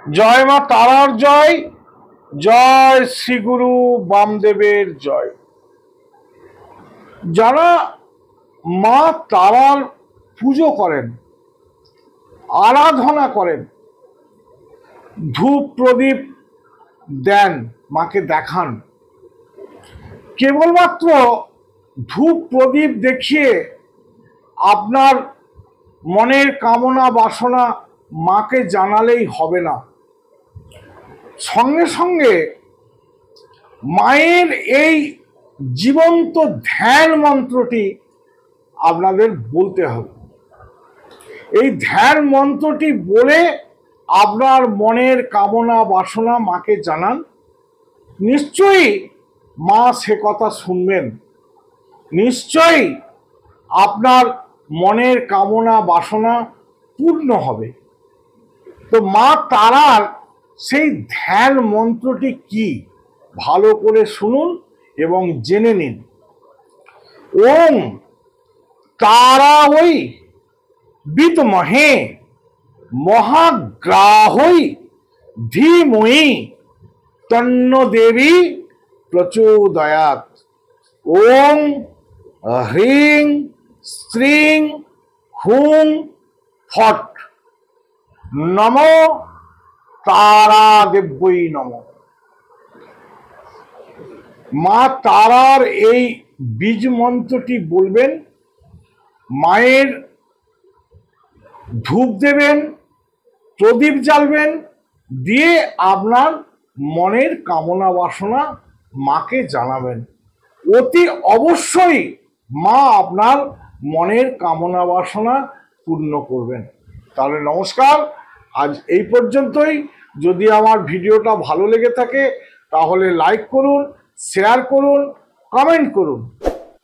জয় মা তারার জয়, জয় শ্রী গুরু বামদেবের জয়। যারা মা তারার পুজো করেন, আরাধনা করেন, ধূপ প্রদীপ দেন, মাকে দেখান, কেবলমাত্র ধূপ প্রদীপ দেখিয়ে আপনার মনের কামনা বাসনা মাকে জানালেই হবে না। সঙ্গে সঙ্গে মায়ের এই জীবন্ত ধ্যান মন্ত্রটি আপনাদের বলতে হবে। এই ধ্যান মন্ত্রটি বলে আপনার মনের কামনা বাসনা মাকে জানান, নিশ্চয়ই মা সে কথা শুনবেন, নিশ্চয়ই আপনার মনের কামনা বাসনা পূর্ণ হবে। তো মা তারার সেই ধ্যান মন্ত্রটি কি, ভালো করে শুনুন এবং জেনে নিন। ওম তারাওই বিদ্মহে মহাগ্রাহই ধীমহি তন্ন দেবী প্রচোদয়াৎ। ওম হ্রিং স্ত্রিং হুং ফট নমো তারা দেব্যই নমঃ। মা তারার এই বীজ মন্ত্রটি বলবেন, মায়ের ধূপ দেবেন, প্রদীপ জ্বালবেন, দিয়ে আপনার মনের কামনা বাসনা মাকে জানাবেন। অতি অবশ্যই মা আপনার মনের কামনা বাসনা পূর্ণ করবেন। তাহলে নমস্কার, আজ এই পর্যন্তই। যদি আমার ভিডিওটা ভালো লেগে থাকে তাহলে লাইক করুন, শেয়ার করুন, কমেন্ট করুন।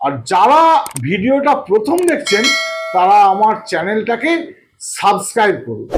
আর যারা ভিডিওটা প্রথম দেখছেন তারা আমার চ্যানেলটাকে সাবস্ক্রাইব করুন।